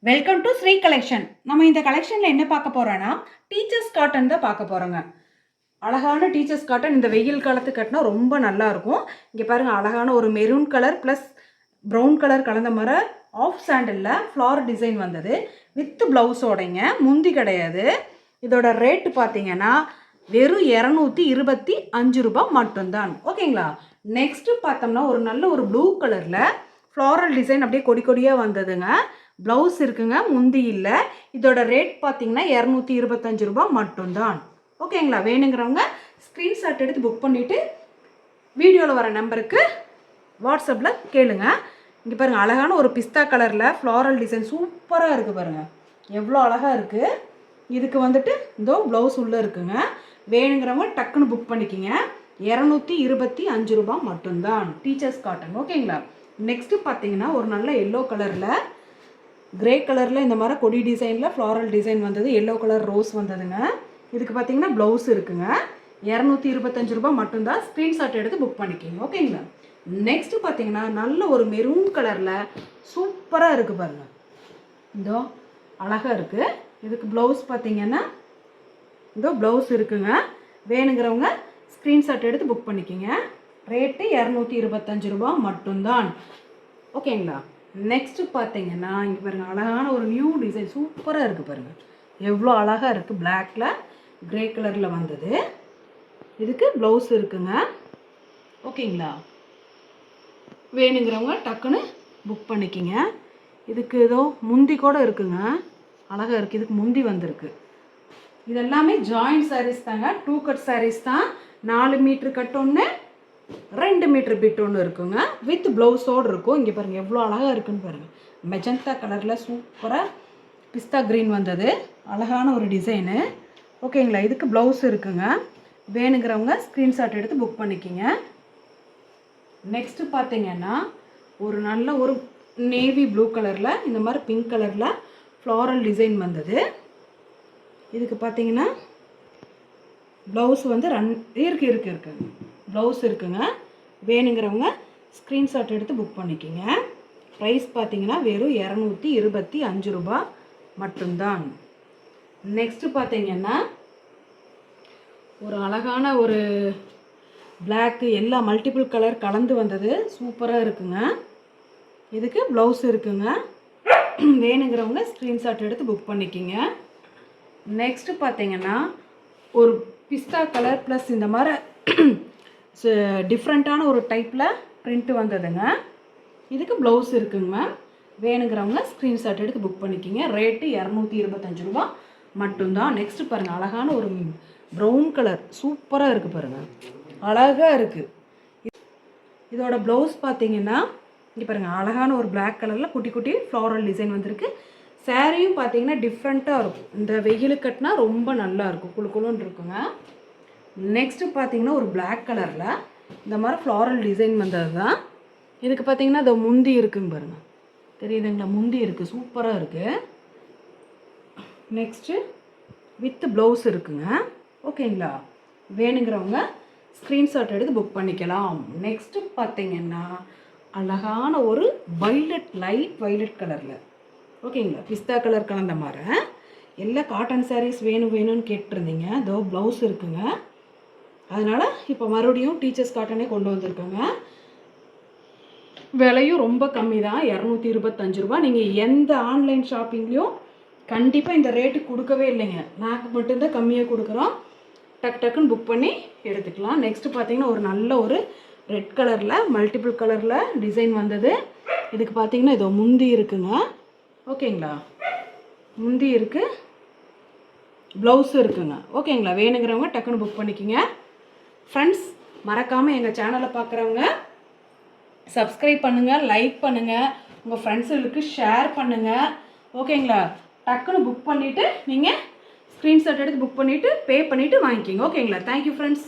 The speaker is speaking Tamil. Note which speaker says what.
Speaker 1: Welcome to Sri collection. நம்ம இந்த கலெக்ஷனில் என்ன பார்க்க போகிறோன்னா டீச்சர்ஸ் காட்டன் தான் பார்க்க போகிறோங்க. அழகான டீச்சர்ஸ் காட்டன் இந்த வெயில் காலத்துக்கு கட்டினா ரொம்ப நல்லாயிருக்கும். இங்கே பாருங்கள், அழகான ஒரு maroon colour plus brown colour கலந்த மாதிரி ஆஃப் சாண்டலில் ஃப்ளார் டிசைன் வந்தது வித் ப்ளவுஸோடைங்க. முந்தி கிடையாது. இதோட ரேட்டு பார்த்தீங்கன்னா வெறும் 225 ரூபாய் மட்டும்தான். ஓகேங்களா. நெக்ஸ்ட்டு பார்த்தோம்னா ஒரு நல்ல ஒரு ப்ளூ கலரில் ஃப்ளாரல் டிசைன் அப்படியே கொடி கொடியாக வந்ததுங்க. ப்ளவுஸ் இருக்குங்க, முந்தி இல்லை. இதோட ரேட் பார்த்தீங்கன்னா 225 ரூபாய் மட்டும்தான். ஓகேங்களா. வேணுங்கிறவங்க ஸ்க்ரீன்ஷாட் எடுத்து புக் பண்ணிவிட்டு வீடியோவில் வர நம்பருக்கு வாட்ஸ்அப்பில் கேளுங்க. இங்கே பாருங்கள், அழகான ஒரு பிஸ்தா கலரில் ஃப்ளாரல் டிசைன் சூப்பராக இருக்குது பாருங்கள், எவ்வளோ அழகாக இருக்குது. இதுக்கு வந்துட்டு இதோ ப்ளவுஸ் உள்ளே இருக்குங்க. வேணுங்கிறவங்க டக்குன்னு புக் பண்ணிக்கிங்க. 225 ரூபாய் மட்டும்தான் டீச்சர்ஸ் காட்டன். ஓகேங்களா. நெக்ஸ்ட்டு பார்த்தீங்கன்னா ஒரு நல்ல எல்லோ கலரில் கிரே கலரில் இந்த மாதிரி கொடி டிசைனில் ஃப்ளாரல் டிசைன் வந்தது. எல்லோ கலர் ரோஸ் வந்ததுங்க. இதுக்கு பார்த்தீங்கன்னா ப்ளவுஸ் இருக்குங்க. 225 ரூபாய் மட்டும்தான். ஸ்க்ரீன்ஷாட் எடுத்து புக் பண்ணிக்கிங்க. ஓகேங்களா. நெக்ஸ்ட்டு பார்த்தீங்கன்னா நல்ல ஒரு மெரூன் கலரில் சூப்பராக இருக்குது பாருங்கள், இதோ அழகாக இருக்குது. இதுக்கு ப்ளவுஸ் பார்த்தீங்கன்னா இதோ ப்ளவுஸ் இருக்குங்க. வேணுங்கிறவங்க ஸ்க்ரீன்ஷாட் எடுத்து புக் பண்ணிக்கிங்க. ரேட்டு 225 ரூபாய் மட்டும்தான். ஓகேங்களா. நெக்ஸ்ட்டு பார்த்தீங்கன்னா இங்கே பாருங்கள், அழகான ஒரு நியூ டிசைன் சூப்பராக இருக்குது பாருங்கள், எவ்வளோ அழகாக இருக்குது. பிளாக்கில் க்ரே கலரில் வந்தது. இதுக்கு ப்ளவுஸ் இருக்குங்க. ஓகேங்களா. வேணுங்கிறவங்க டக்குன்னு புக் பண்ணிக்கிங்க. இதுக்கு ஏதோ முந்தி கூட இருக்குங்க, அழகாக இருக்குது. இதுக்கு முந்தி வந்திருக்கு. இதெல்லாமே ஜாயிண்ட் சாரீஸ் தாங்க. 2 கட் சாரீஸ் தான். 4 மீட்ரு கட் ஒன்று, 2 மீட்டர் பிட் ஒன்று இருக்குங்க. வித் ப்ளவுஸோடு இருக்கும். இங்கே பாருங்கள் எவ்வளோ அழகாக இருக்குன்னு பாருங்கள். மெஜந்தா கலரில் சூப்பராக பிஸ்தா க்ரீன் வந்தது. அழகான ஒரு டிசைனு. ஓகேங்களா. இதுக்கு ப்ளவுஸ் இருக்குங்க. வேணுங்கிறவங்க ஸ்க்ரீன்ஷாட் எடுத்து புக் பண்ணிக்கிங்க. நெக்ஸ்ட்டு பார்த்தீங்கன்னா ஒரு நல்ல ஒரு நேவி ப்ளூ கலரில் இந்த மாதிரி பிங்க் கலரில் ஃப்ளாரல் டிசைன் வந்தது. இதுக்கு பார்த்தீங்கன்னா ப்ளவுஸ் வந்து இருக்கு ப்ளவுஸ் இருக்குங்க. வேணுங்கிறவங்க ஸ்க்ரீன்ஷாட் எடுத்து புக் பண்ணிக்கிங்க. ப்ரைஸ் பார்த்தீங்கன்னா வெறும் 225 ரூபாய் மட்டும்தான். நெக்ஸ்ட்டு பார்த்தீங்கன்னா ஒரு அழகான ஒரு பிளாக்கு எல்லா மல்டிபிள் கலர் கலந்து வந்தது சூப்பராக இருக்குங்க. இதுக்கு ப்ளவுஸ் இருக்குங்க. வேணுங்கிறவங்க ஸ்க்ரீன்ஷாட் எடுத்து புக் பண்ணிக்கிங்க. நெக்ஸ்ட்டு பார்த்தீங்கன்னா ஒரு பிஸ்தா கலர் ப்ளஸ் இந்த மாதிரி டிஃப்ரெண்ட்டான ஒரு டைப்பில் ப்ரிண்ட்டு வந்ததுங்க. இதுக்கு ப்ளவுஸ் இருக்குங்க மேம். வேணுங்கிறவங்க ஸ்க்ரீன்ஷாட் எடுத்து புக் பண்ணிக்கிங்க. ரேட்டு 225 ரூபா மட்டும்தான். நெக்ஸ்ட்டு பாருங்கள், அழகான ஒரு ப்ரௌன் கலர் சூப்பராக இருக்குது பாருங்கள், அழகாக இருக்குது. இதோட ப்ளவுஸ் பார்த்தீங்கன்னா இங்கே பாருங்கள், அழகான ஒரு பிளாக் கலரில் குட்டி குட்டி ஃப்ளாரல் டிசைன் வந்திருக்கு. சாரியும் பார்த்தீங்கன்னா டிஃப்ரெண்ட்டாக இருக்கும். இந்த வெயிலுக்கு கட்டினா ரொம்ப நல்லா இருக்கும், குழு குழுன்னு இருக்குங்க. நெக்ஸ்ட்டு பார்த்தீங்கன்னா ஒரு பிளாக் கலரில் இந்த மாதிரி ஃப்ளாரல் டிசைன் வந்தது தான். இதுக்கு பார்த்தீங்கன்னா இந்த முந்தி இருக்குங்க பாருங்கள், தெரியுதுங்களா. முந்தி இருக்குது, சூப்பராக இருக்குது. நெக்ஸ்ட்டு வித் ப்ளவுஸ் இருக்குங்க. ஓகேங்களா. வேணுங்கிறவங்க ஸ்க்ரீன்ஷாட் எடுத்து புக் பண்ணிக்கலாம். நெக்ஸ்ட்டு பார்த்தீங்கன்னா அழகான ஒரு வைலட், லைட் வைலட் கலரில், ஓகேங்களா, பிஸ்தா கலர் கலந்த மாதிரி எல்லா காட்டன் சாரீஸ் வேணும்னு கேட்டிருந்தீங்க. இதோ ப்ளவுஸ் இருக்குங்க. அதனால் இப்போ மறுபடியும் டீச்சர்ஸ் காட்டனே கொண்டு வந்திருக்கோங்க. விலையும் ரொம்ப கம்மி தான், 225 ரூபா. நீங்கள் எந்த ஆன்லைன் ஷாப்பிங்லேயும் கண்டிப்பாக இந்த ரேட்டு கொடுக்கவே இல்லைங்க. நாங்கள் மட்டும்தான் கம்மியாக கொடுக்குறோம். டக்குன்னு புக் பண்ணி எடுத்துக்கலாம். நெக்ஸ்ட்டு பார்த்தீங்கன்னா ஒரு நல்ல ஒரு ரெட் கலரில் மல்டிபிள் கலரில் டிசைன் வந்தது. இதுக்கு பார்த்தீங்கன்னா இதோ முந்தி இருக்குங்க. ஓகேங்களா. முந்தி இருக்குது, ப்ளவுஸும் இருக்குங்க. ஓகேங்களா. வேணுங்கிறவங்க டக்குன்னு புக் பண்ணிக்கிங்க. ஃப்ரெண்ட்ஸ், மறக்காமல் எங்கள் சேனலை பார்க்குறவங்க சப்ஸ்கிரைப் பண்ணுங்கள், லைக் பண்ணுங்கள், உங்கள் ஃப்ரெண்ட்ஸுகளுக்கு ஷேர் பண்ணுங்கள். ஓகேங்களா. டக்குன்னு புக் பண்ணிவிட்டு நீங்கள் ஸ்க்ரீன்ஷாட் எடுத்து புக் பண்ணிவிட்டு பே பண்ணிவிட்டு வாங்கிக்கிங்க. ஓகேங்களா. Thank you friends.